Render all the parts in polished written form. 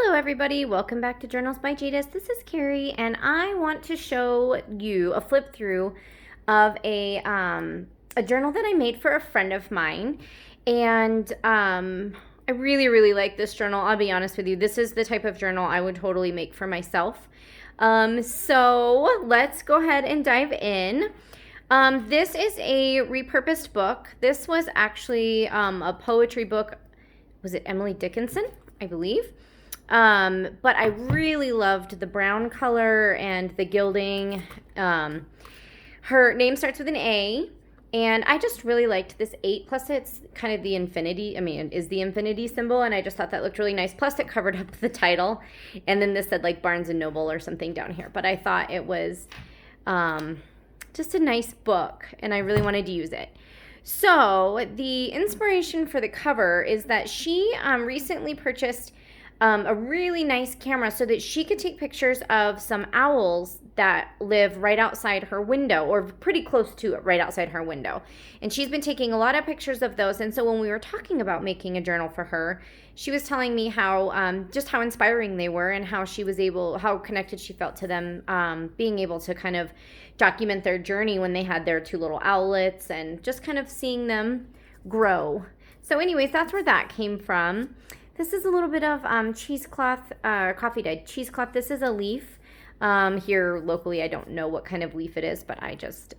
Hello everybody, welcome back to Journals by Jadis. This is Carrie and I want to show you a flip through of a journal that I made for a friend of mine. And I really like this journal. I'll be honest with you, this is the type of journal I would totally make for myself. So let's go ahead and dive in. This is a repurposed book. This was actually a poetry book. Was it Emily Dickinson, I believe? But I really loved the brown color and the gilding. Her name starts with an A, and I just really liked this 8, plus it's kind of the infinity, it is the infinity symbol, and I just thought that looked really nice. Plus it covered up the title, and then this said like Barnes & Noble or something down here, but I thought it was just a nice book, and I really wanted to use it. So the inspiration for the cover is that she recently purchased a really nice camera so that she could take pictures of some owls that live right outside her window, or pretty close to it, right outside her window. And she's been taking a lot of pictures of those. And so when we were talking about making a journal for her, she was telling me how just how inspiring they were, and how how connected she felt to them, being able to kind of document their journey when they had their 2 little owlets, and just kind of seeing them grow. So anyways, that's where that came from. This is a little bit of cheesecloth, coffee dyed cheesecloth. This is a leaf. Here locally, I don't know what kind of leaf it is, but I just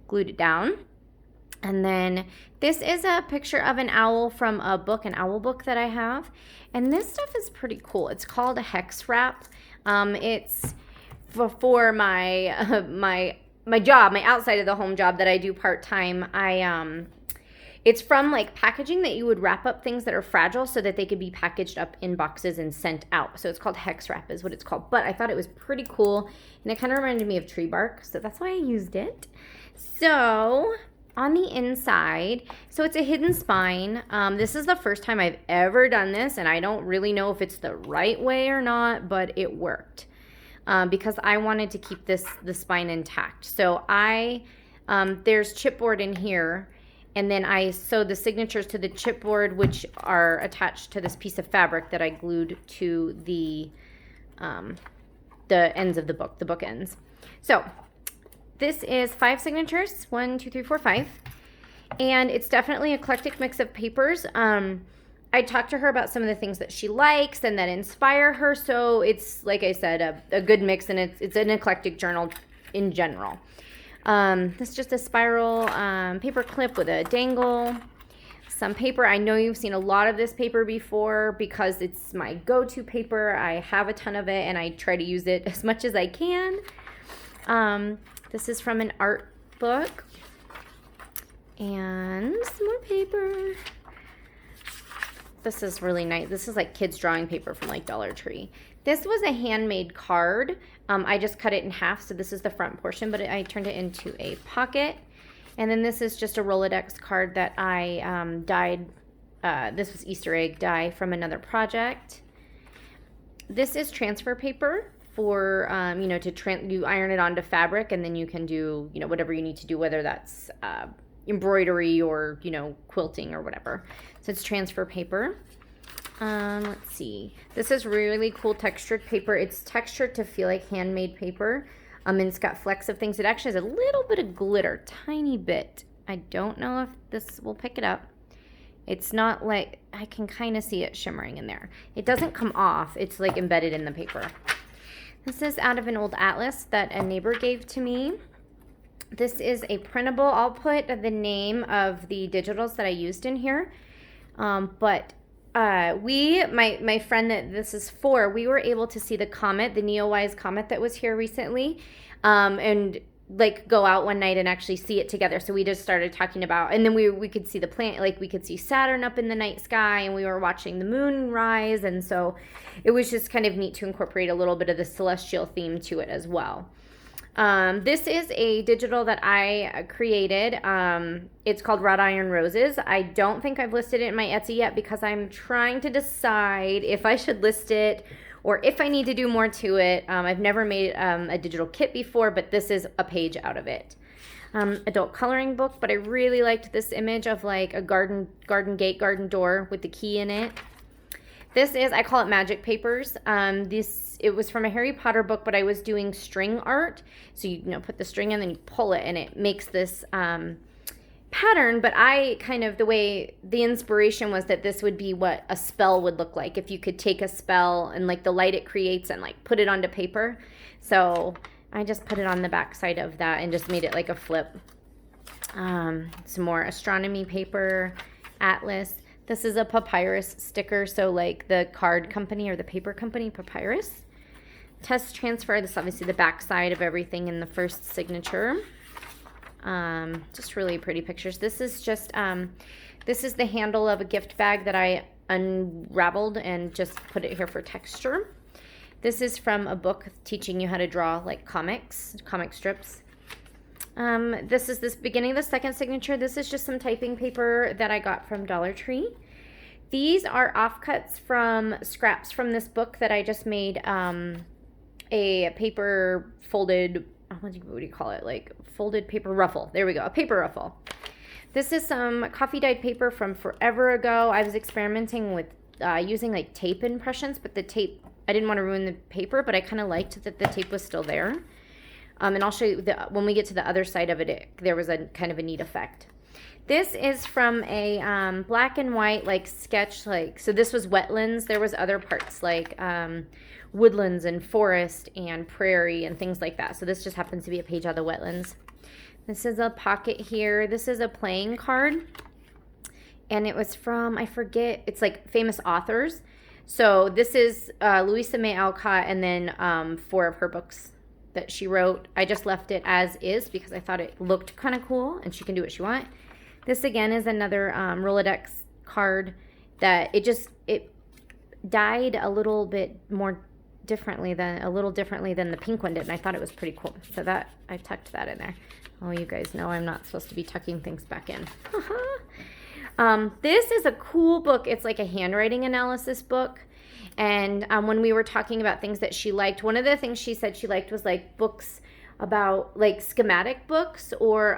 glued it down. And then this is a picture of an owl from a book, an owl book that I have. And this stuff is pretty cool. It's called a hex wrap. It's for my job, my outside of the home job that I do part-time. It's from like packaging that you would wrap up things that are fragile so that they could be packaged up in boxes and sent out. So it's called hex wrap is what it's called. But I thought it was pretty cool, and it kind of reminded me of tree bark, so that's why I used it. So on the inside, so it's a hidden spine. This is the first time I've ever done this, and I don't really know if it's the right way or not, but it worked because I wanted to keep the spine intact. So there's chipboard in here. And then I sewed the signatures to the chipboard, which are attached to this piece of fabric that I glued to the ends of the book ends. So this is 5 signatures, 1, 2, 3, 4, 5. And it's definitely an eclectic mix of papers. I talked to her about some of the things that she likes and that inspire her. So it's, like I said, a good mix, and it's an eclectic journal in general. This is just a spiral paper clip with a dangle, some paper. I know you've seen a lot of this paper before because it's my go-to paper. I have a ton of it, and I try to use it as much as I can. This is from an art book, and some more paper. This is really nice. This is like kids drawing paper from like Dollar Tree. This was a handmade card. I just cut it in half, so this is the front portion, but I turned it into a pocket. And then this is just a Rolodex card that I dyed. This was Easter egg dye from another project. This is transfer paper for, you iron it onto fabric, and then you can do, whatever you need to do, whether that's embroidery or, quilting or whatever. So it's transfer paper. Let's see. This is really cool textured paper. It's textured to feel like handmade paper. And it's got flecks of things. It actually has a little bit of glitter, tiny bit. I don't know if this will pick it up. It's not like, I can kind of see it shimmering in there. It doesn't come off. It's like embedded in the paper. This is out of an old atlas that a neighbor gave to me. This is a printable. I'll put the name of the digitals that I used in here. My friend that this is for, we were able to see the comet, the Neowise comet that was here recently, and like go out one night and actually see it together. So we just started talking about, and then we could see the planet, like we could see Saturn up in the night sky, and we were watching the moon rise. And so it was just kind of neat to incorporate a little bit of the celestial theme to it as well. This is a digital that I created. It's called Wrought Iron Roses. I don't think I've listed it in my Etsy yet because I'm trying to decide if I should list it or if I need to do more to it. I've never made a digital kit before, but this is a page out of it. Adult coloring book, but I really liked this image of like a garden gate, garden door with the key in it. This is, I call it magic papers. It was from a Harry Potter book, but I was doing string art. So you put the string in, then you pull it, and it makes this pattern. But the inspiration was that this would be what a spell would look like if you could take a spell and like the light it creates and like put it onto paper. So I just put it on the back side of that and just made it like a flip. Some more astronomy paper, atlas. This is a papyrus sticker, so like the card company or the paper company, Papyrus. Test transfer, this is obviously the back side of everything in the first signature. Just really pretty pictures. This is the handle of a gift bag that I unraveled and just put it here for texture. This is from a book teaching you how to draw like comic strips. This is this beginning of the second signature. This is just some typing paper that I got from Dollar Tree. These are offcuts from scraps from this book that I just made a paper folded, what do you call it? Like folded paper ruffle. There we go, a paper ruffle. This is some coffee dyed paper from forever ago. I was experimenting with using like tape impressions, but the tape, I didn't want to ruin the paper, but I kind of liked that the tape was still there. And I'll show you when we get to the other side of it, there was a kind of a neat effect. This is from a black and white like sketch, so this was wetlands. There was other parts like woodlands and forest and prairie and things like that. So this just happens to be a page out of the wetlands. This is a pocket here. This is a playing card. And it was from, I forget, it's like famous authors. So this is Louisa May Alcott and then 4 of her books that she wrote. I just left it as is because I thought it looked kind of cool and she can do what she wants. This again is another Rolodex card that it dyed a little differently than the pink one did, and I thought it was pretty cool. So that I tucked that in there. Oh, you guys know I'm not supposed to be tucking things back in. This is a cool book. It's like a handwriting analysis book. And when we were talking about things that she liked, one of the things she said she liked was like books about like schematic books or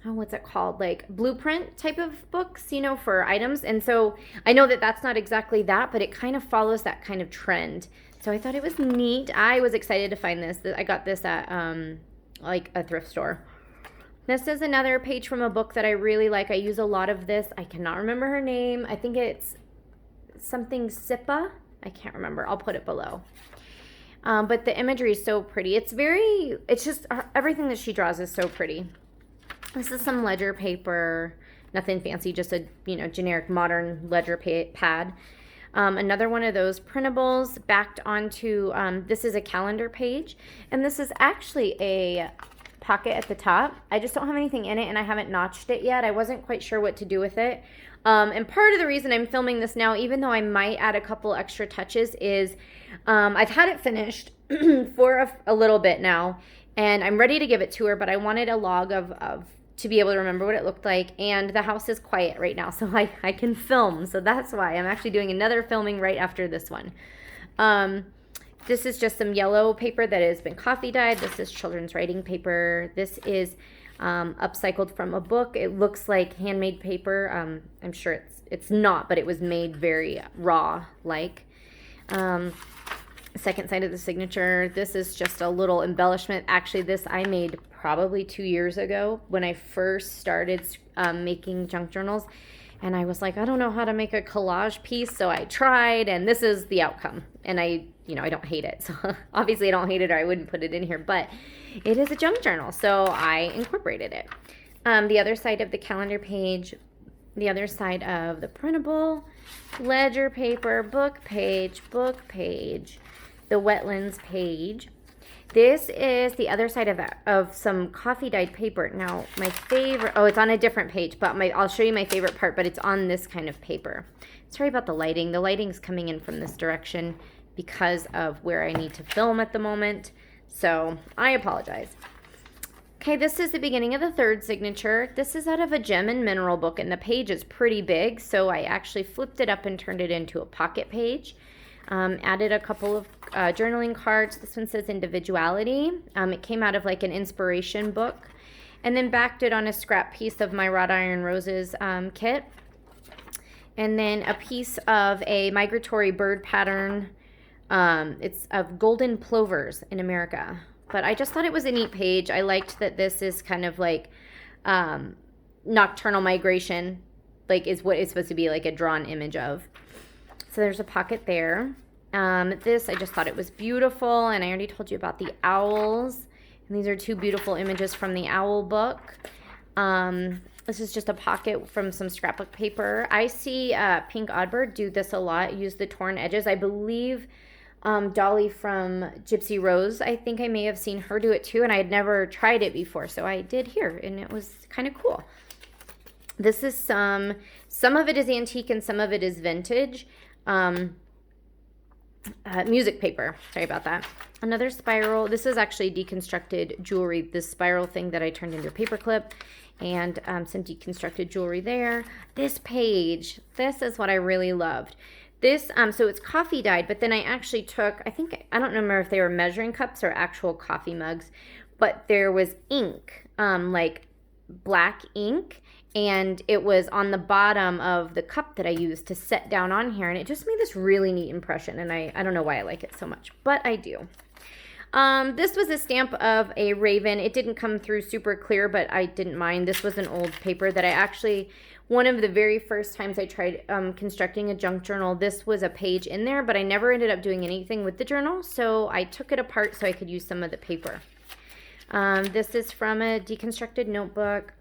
what's it called? Like blueprint type of books, for items. And so I know that that's not exactly that, but it kind of follows that kind of trend. So I thought it was neat. I was excited to find this. I got this at like a thrift store. This is another page from a book that I really like. I use a lot of this. I cannot remember her name. I think it's something Sipa. I can't remember. I'll put it below. But the imagery is so pretty. It's just everything that she draws is so pretty. This is some ledger paper, nothing fancy, just a generic modern ledger pad. Another one of those printables backed onto, this is a calendar page, and this is actually a pocket at the top. I just don't have anything in it, and I haven't notched it yet. I wasn't quite sure what to do with it. And part of the reason I'm filming this now, even though I might add a couple extra touches, is I've had it finished for a little bit now, and I'm ready to give it to her, but I wanted a log of to be able to remember what it looked like, and the house is quiet right now, so I can film, so that's why I'm actually doing another filming right after this one. This is just some yellow paper that has been coffee dyed. This is children's writing paper. This is upcycled from a book. It looks like handmade paper. I'm sure it's not, but it was made very raw like. Second side of the signature. This is just a little embellishment. Actually, this I made probably 2 years ago when I first started making junk journals. And I was like, I don't know how to make a collage piece, so I tried, and this is the outcome. And I don't hate it. So obviously I don't hate it or I wouldn't put it in here, but it is a junk journal, so I incorporated it. The other side of the calendar page, the other side of the printable, ledger paper, book page, the wetlands page. This is the other side of some coffee dyed paper. Now, my favorite, it's on a different page, but I'll show you my favorite part, but it's on this kind of paper. Sorry about the lighting. The lighting's coming in from this direction because of where I need to film at the moment, so I apologize. Okay, this is the beginning of the third signature. This is out of a gem and mineral book, and the page is pretty big, so I actually flipped it up and turned it into a pocket page. Added a couple of journaling cards. This one says individuality. It came out of like an inspiration book, and then backed it on a scrap piece of my wrought iron roses kit. And then a piece of a migratory bird pattern. It's of golden plovers in America. But I just thought it was a neat page. I liked that this is kind of like nocturnal migration, like is what it's supposed to be like a drawn image of. So there's a pocket there. This, I just thought it was beautiful, and I already told you about the owls. And these are two beautiful images from the owl book. This is just a pocket from some scrapbook paper. I see Pink Oddbird do this a lot, use the torn edges. I believe Dolly from Gypsy Rose, I think I may have seen her do it too, and I had never tried it before, so I did here, and it was kind of cool. This is some of it is antique and some of it is vintage. Music paper. Sorry about that. Another spiral. This is actually deconstructed jewelry. This spiral thing that I turned into a paper clip, and some deconstructed jewelry there. This page. This is what I really loved. This, so it's coffee dyed, but then I actually took, I don't remember if they were measuring cups or actual coffee mugs, but there was ink, like black ink, and it was on the bottom of the cup that I used to set down on here, and it just made this really neat impression, and I don't know why I like it so much, but I do. This was a stamp of a raven. It didn't come through super clear, but I didn't mind. This was an old paper that I actually, one of the very first times I tried constructing a junk journal, this was a page in there, but I never ended up doing anything with the journal, so I took it apart so I could use some of the paper. This is from a deconstructed notebook.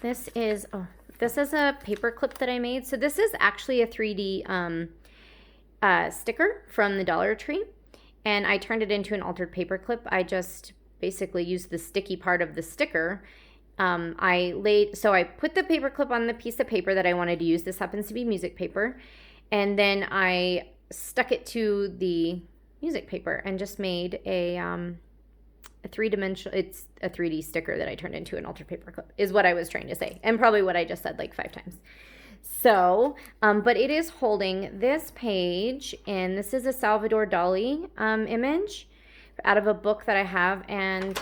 This is a paper clip that I made. So this is actually a 3D sticker from the Dollar Tree, and I turned it into an altered paper clip. I just basically used the sticky part of the sticker. So I put the paper clip on the piece of paper that I wanted to use. This happens to be music paper. And then I stuck it to the music paper and just made a three-dimensional, it's a 3D sticker that I turned into an altered paper clip, is what I was trying to say. And probably what I just said like 5 times. So, but it is holding this page, and this is a Salvador Dali image out of a book that I have, and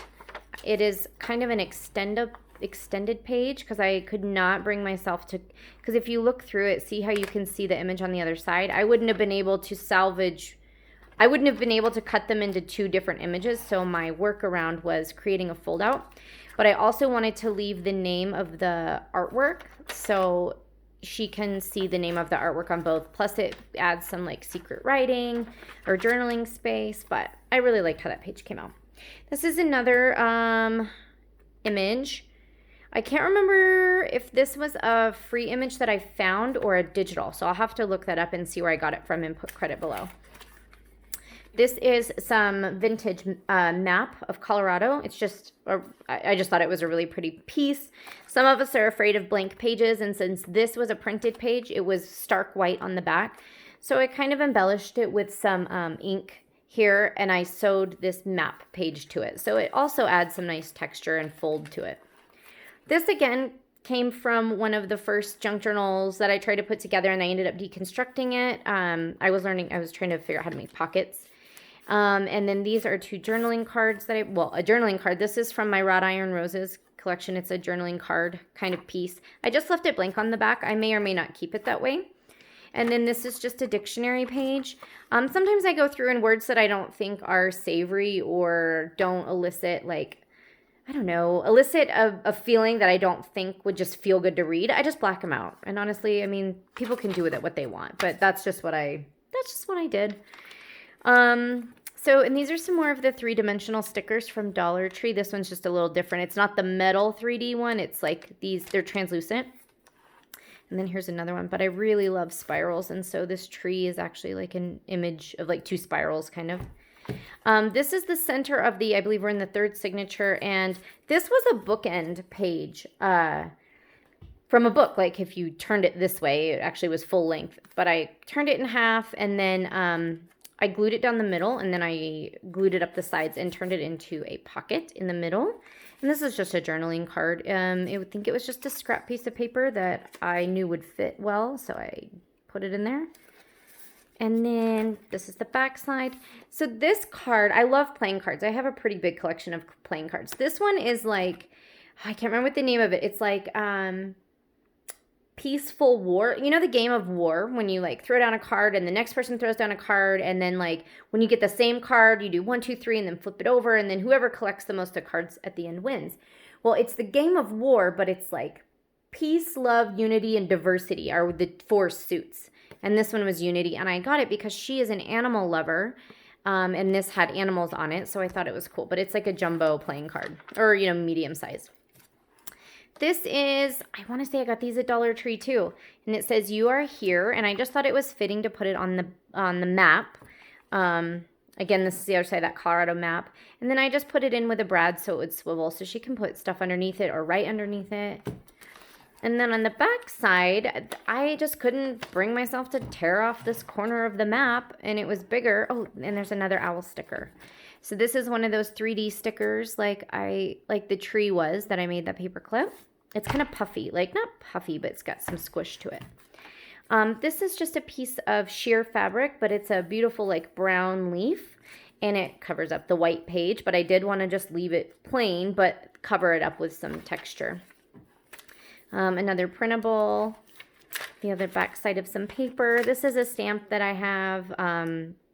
it is kind of an extended page because I could not bring myself to, because if you look through it, see how you can see the image on the other side? I wouldn't have been able to cut them into 2 different images, so my workaround was creating a fold out. But I also wanted to leave the name of the artwork so she can see the name of the artwork on both. Plus it adds some like secret writing or journaling space, but I really liked how that page came out. This is another image. I can't remember if this was a free image that I found or a digital, so I'll have to look that up and see where I got it from and put credit below. This is some vintage map of Colorado. It's just, I just thought it was a really pretty piece. Some of us are afraid of blank pages, and since this was a printed page, it was stark white on the back. So I kind of embellished it with some ink here, and I sewed this map page to it. So it also adds some nice texture and fold to it. This again came from one of the first junk journals that I tried to put together, and I ended up deconstructing it. I was trying to figure out how to make pockets. And then these are 2 journaling cards a journaling card. This is from my Wrought Iron Roses collection. It's a journaling card kind of piece. I just left it blank on the back. I may or may not keep it that way. And then this is just a dictionary page. Sometimes I go through in words that I don't think are savory or don't elicit a feeling that I don't think would just feel good to read. I just black them out. And honestly, I mean, people can do with it what they want, but that's just what I did. And these are some more of the 3-dimensional stickers from Dollar Tree. This one's just a little different. It's not the metal 3D one. It's like they're translucent. And then here's another one, but I really love spirals. And so this tree is actually like an image of like 2 spirals kind of. This is the center of I believe we're in the 3rd signature. And this was a bookend page, from a book. Like if you turned it this way, it actually was full length, but I turned it in half, and then, I glued it down the middle, and then I glued it up the sides and turned it into a pocket in the middle. And this is just a journaling card. I would think it was just a scrap piece of paper that I knew would fit well, so I put it in there. And then this is the back side. So this card, I love playing cards. I have a pretty big collection of playing cards. This one is like, I can't remember what the name of it. It's like peaceful war. You know the game of war when you like throw down a card and the next person throws down a card, and then like when you get the same card, you do 1, 2, 3, and then flip it over, and then whoever collects the most of cards at the end wins. Well, it's the game of war, but it's like peace, love, unity, and diversity are the 4 suits. And this one was unity, and I got it because she is an animal lover. And this had animals on it, so I thought it was cool. But it's like a jumbo playing card, or, you know, medium size. This is, I want to say I got these at Dollar Tree too. And it says, "You are here." And I just thought it was fitting to put it on the map. Again, this is the other side of that Colorado map. And then I just put it in with a brad so it would swivel, so she can put stuff underneath it or right underneath it. And then on the back side, I just couldn't bring myself to tear off this corner of the map, and it was bigger. Oh, and there's another owl sticker. So this is one of those 3D stickers like the tree was that I made that paper clip. It's kind of puffy, like not puffy, but it's got some squish to it. This is just a piece of sheer fabric, but it's a beautiful like brown leaf, and it covers up the white page, but I did want to just leave it plain, but cover it up with some texture. Another printable, the other back side of some paper. This is a stamp that I have.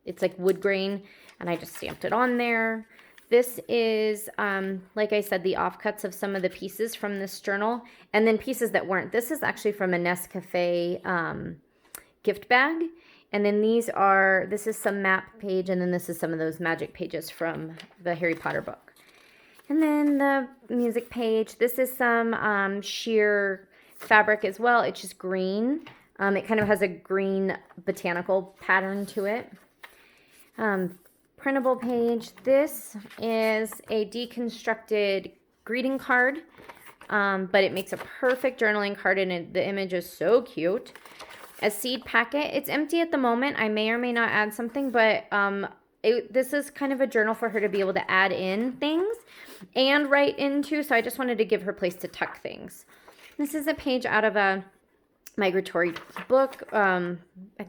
It's like wood grain, and I just stamped it on there. This is, like I said, the offcuts of some of the pieces from this journal, and then pieces that weren't. This is actually from a Nescafe gift bag. And then this is some map page, and then this is some of those magic pages from the Harry Potter book. And then the music page. This is some sheer fabric as well. It's just green. It kind of has a green botanical pattern to it. Printable page. This is a deconstructed greeting card, but it makes a perfect journaling card, and the image is so cute. A seed packet. It's empty at the moment. I may or may not add something, but this is kind of a journal for her to be able to add in things and write into, so I just wanted to give her place to tuck things. This is a page out of a migratory book. I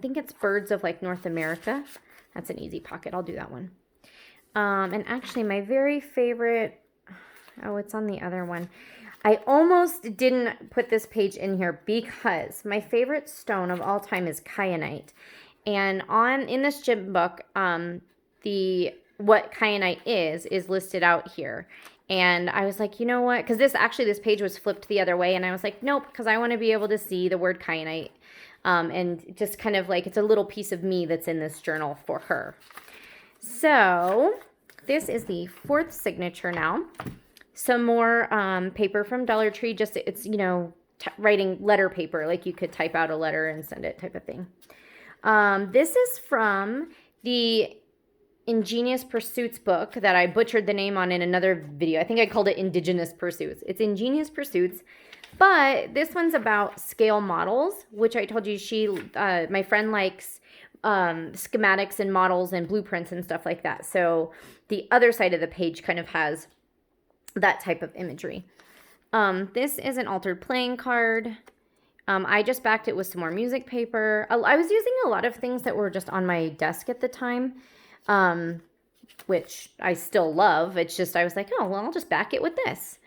think it's Birds of like North America. That's an easy pocket. I'll do that one. And actually my very favorite, it's on the other one. I almost didn't put this page in here because my favorite stone of all time is kyanite. And in this gym book, what kyanite is listed out here. And I was like, you know what? Because this page was flipped the other way. And I was like, nope, because I want to be able to see the word kyanite. And just kind of like, it's a little piece of me that's in this journal for her. So this is the 4th signature now. Some more paper from Dollar Tree. It's, you know, writing letter paper. Like you could type out a letter and send it type of thing. This is from the Ingenious Pursuits book that I butchered the name on in another video. I think I called it Indigenous Pursuits. It's Ingenious Pursuits, but this one's about scale models, which I told you my friend likes schematics and models and blueprints and stuff like that. So the other side of the page kind of has that type of imagery. This is an altered playing card. I just backed it with some more music paper. I was using a lot of things that were just on my desk at the time, which I still love. It's just, I was like, oh, well, I'll just back it with this.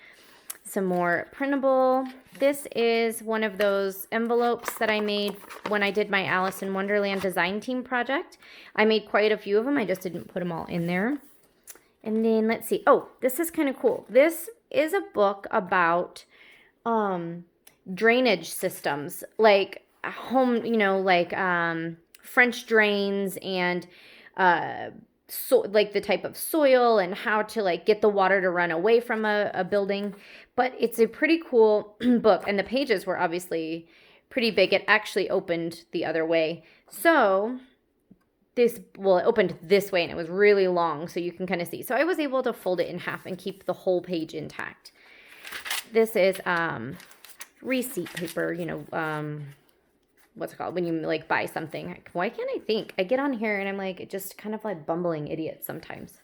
Some more printable. This is one of those envelopes that I made when I did my Alice in Wonderland design team project. I made quite a few of them. I just didn't put them all in there. And then let's see. Oh, this is kind of cool. This is a book about drainage systems, like home, you know, like French drains and so like the type of soil and how to like get the water to run away from a building. But it's a pretty cool book, and the pages were obviously pretty big. It actually opened the other way. So it opened this way, and it was really long, so you can kind of see. So I was able to fold it in half and keep the whole page intact. This is receipt paper, you know, what's it called when you like buy something. Why can't I think? I get on here and I'm like just kind of like bumbling idiot sometimes.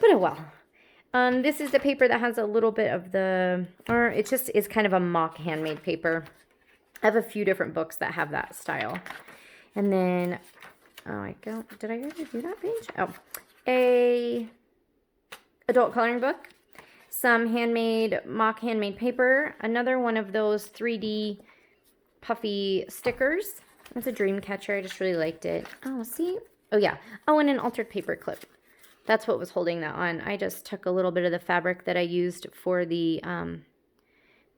But oh well. This is the paper that has a little bit of it just is kind of a mock handmade paper. I have a few different books that have that style. And then, did I already do that page? Oh, a adult coloring book. Some mock handmade paper. Another one of those 3D puffy stickers. It's a dream catcher. I just really liked it. Oh, see? Oh, yeah. Oh, and an altered paper clip. That's what was holding that on. I just took a little bit of the fabric that I used for the,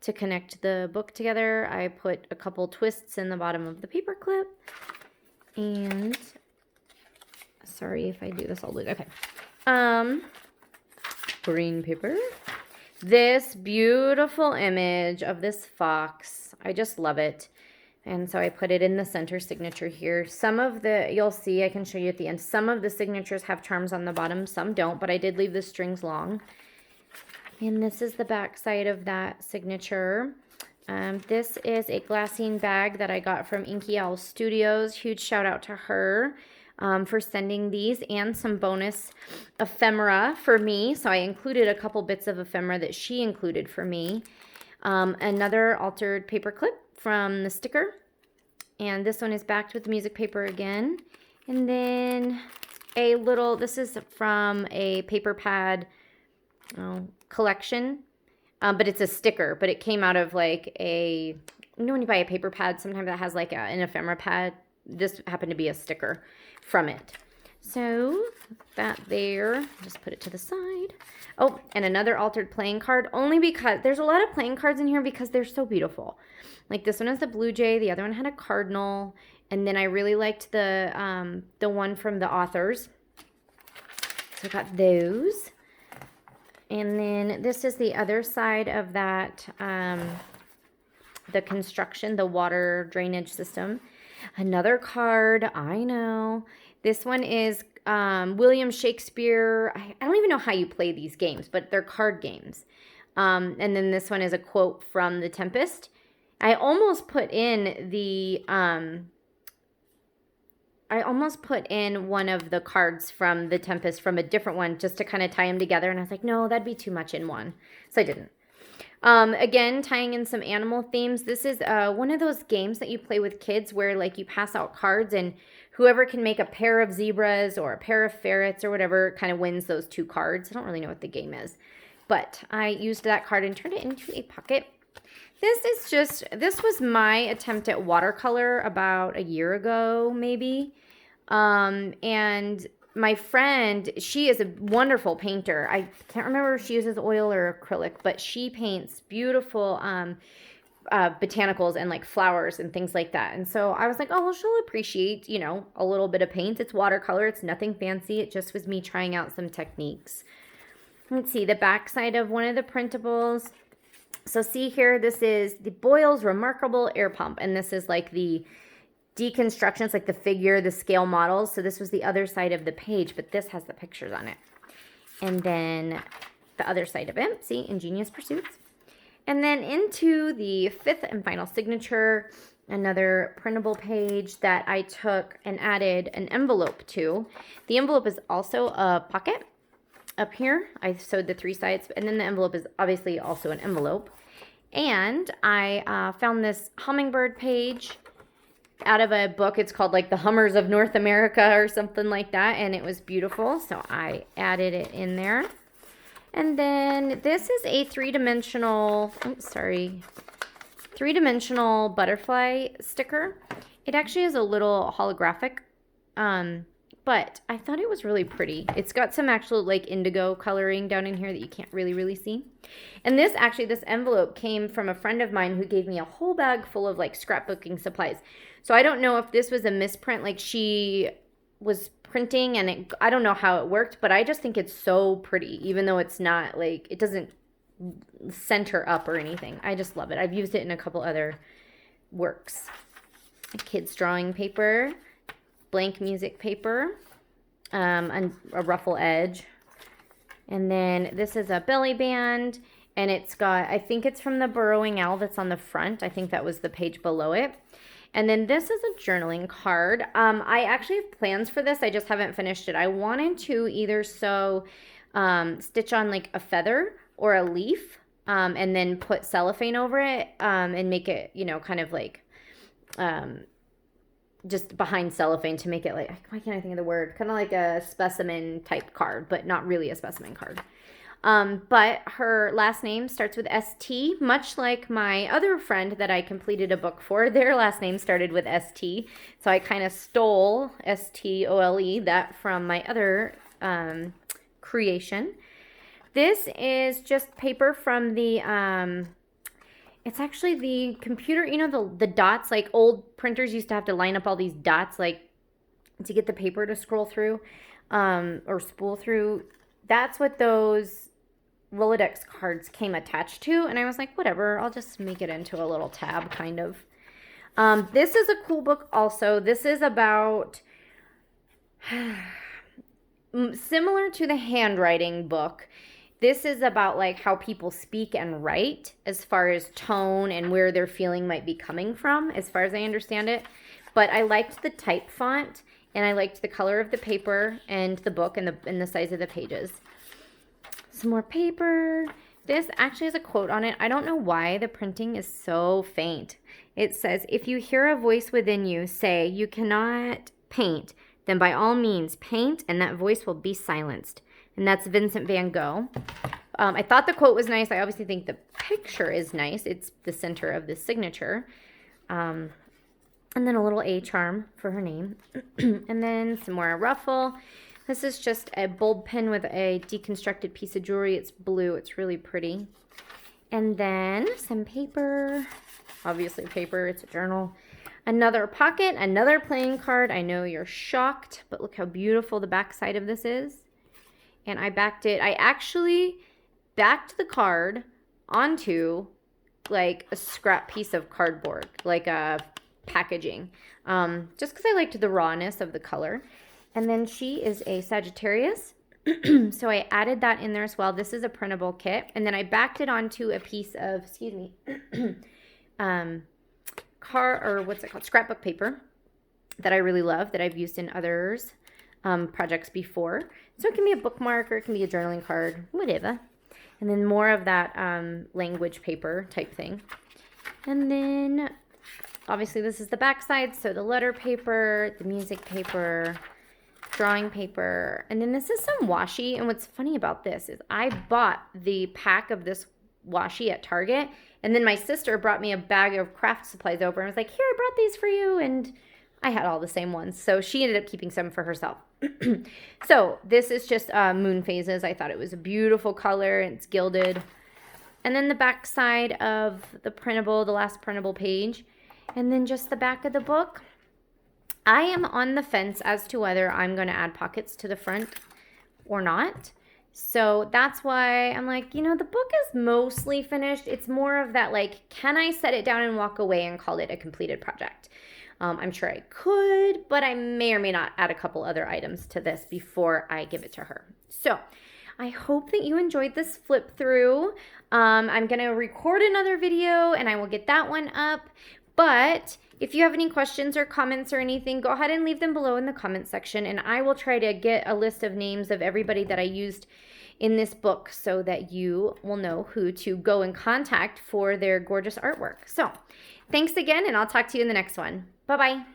to connect the book together. I put a couple twists in the bottom of the paper clip. And, sorry if I do this all the way. Okay. Green paper. This beautiful image of this fox. I just love it. And so I put it in the center signature here. Some of the, you'll see, I can show you at the end. Some of the signatures have charms on the bottom. Some don't, but I did leave the strings long. And this is the back side of that signature. This is a glassine bag that I got from Inky Owl Studios. Huge shout out to her for sending these and some bonus ephemera for me. So I included a couple bits of ephemera that she included for me. Another altered paper clip from the sticker, and this one is backed with music paper again. And then a little, this is from a paper pad collection, but it's a sticker, but it came out of like a, you know, when you buy a paper pad, sometimes that has like an ephemera pad. This happened to be a sticker from it. So that there, just put it to the side. Oh, and another altered playing card, only because there's a lot of playing cards in here because they're so beautiful. Like this one has the blue jay, the other one had a cardinal, and then I really liked the one from the authors. So I got those. And then this is the other side of that, the construction, the water drainage system. Another card, I know. This one is William Shakespeare. I don't even know how you play these games, but they're card games. And then this one is a quote from The Tempest. I almost put in the one of the cards from The Tempest from a different one just to kind of tie them together. And I was like, no, that'd be too much in one. So I didn't. Again, tying in some animal themes. This is one of those games that you play with kids where like you pass out cards and whoever can make a pair of zebras or a pair of ferrets or whatever kind of wins those two cards. I don't really know what the game is. But I used that card and turned it into a pocket. This was my attempt at watercolor about a year ago, maybe. And my friend, she is a wonderful painter. I can't remember if she uses oil or acrylic, but she paints beautiful botanicals and like flowers and things like that. And so I was like, oh, well, she'll appreciate, you know, a little bit of paint. It's watercolor. It's nothing fancy. It just was me trying out some techniques. Let's see, the back side of one of the printables. So see here, this is the Boyle's Remarkable Air Pump. And this is like the deconstructions, like the figure, the scale models. So this was the other side of the page, but this has the pictures on it. And then the other side of it, see, Ingenious Pursuits. And then into the fifth and final signature, another printable page that I took and added an envelope to. The envelope is also a pocket. Up here, I sewed the three sides, and then the envelope is obviously also an envelope. And I found this hummingbird page out of a book. It's called like The Hummers of North America or something like that, and it was beautiful, so I added it in there. And then this is a three-dimensional butterfly sticker. It actually is a little holographic, but I thought it was really pretty. It's got some actual like indigo coloring down in here that you can't really see. And this envelope came from a friend of mine who gave me a whole bag full of like scrapbooking supplies. So I don't know if this was a misprint, like she was printing and I don't know how it worked, but I just think it's so pretty, even though it's not like, it doesn't center up or anything. I just love it. I've used it in a couple other works. A kid's drawing paper, blank music paper, and a ruffle edge. And then this is a belly band, and it's got, I think it's from the burrowing owl that's on the front. I think that was the page below it. And then this is a journaling card. I actually have plans for this. I just haven't finished it. I wanted to either stitch on like a feather or a leaf, and then put cellophane over it, and make it, you know, kind of like, just behind cellophane to make it like, why can't I think of the word? Kind of like a specimen type card, but not really a specimen card. But her last name starts with ST, much like my other friend that I completed a book for. Their last name started with ST. So I kind of stole STOLE, that from my other creation. This is just paper from the, it's actually the computer, you know, the dots, like old printers used to have to line up all these dots, like to get the paper to scroll through or spool through. That's what those Rolodex cards came attached to, and I was like, whatever, I'll just make it into a little tab, kind of. This is a cool book also. This is about, similar to the handwriting book, this is about like how people speak and write as far as tone and where their feeling might be coming from, as far as I understand it. But I liked the type font, and I liked the color of the paper and the book and the size of the pages. Some more paper. This actually has a quote on it. I don't know why the printing is so faint. It says, if you hear a voice within you say you cannot paint, then by all means paint and that voice will be silenced. And that's Vincent van Gogh. I thought the quote was nice. I obviously think the picture is nice. It's the center of the signature. And then a little A charm for her name. And then some more ruffle. This is just a bulb pin with a deconstructed piece of jewelry. It's blue. It's really pretty. And then some paper. Obviously paper. It's a journal. Another pocket. Another playing card. I know you're shocked, but look how beautiful the back side of this is. And I backed it. I actually backed the card onto like a scrap piece of cardboard, like a packaging, just because I liked the rawness of the color. And then she is a Sagittarius, so I added that in there as well. This is a printable kit, and then I backed it onto a piece of, scrapbook paper that I really love, that I've used in others projects before. So it can be a bookmark or it can be a journaling card, whatever. And then more of that language paper type thing. And then obviously this is the back side, so the letter paper, the music paper, drawing paper, and then this is some washi. And what's funny about this is I bought the pack of this washi at Target, and then my sister brought me a bag of craft supplies over and was like, here, I brought these for you, and I had all the same ones, so she ended up keeping some for herself. So this is just moon phases. I thought it was a beautiful color. It's gilded. And then the back side of the printable, the last printable page, and then just the back of the book. I am on the fence as to whether I'm going to add pockets to the front or not. So that's why I'm like, you know, the book is mostly finished. It's more of that, like, can I set it down and walk away and call it a completed project? I'm sure I could, but I may or may not add a couple other items to this before I give it to her. So I hope that you enjoyed this flip through. I'm going to record another video and I will get that one up. But if you have any questions or comments or anything, go ahead and leave them below in the comment section, and I will try to get a list of names of everybody that I used in this book so that you will know who to go and contact for their gorgeous artwork. So thanks again, and I'll talk to you in the next one. Bye-bye.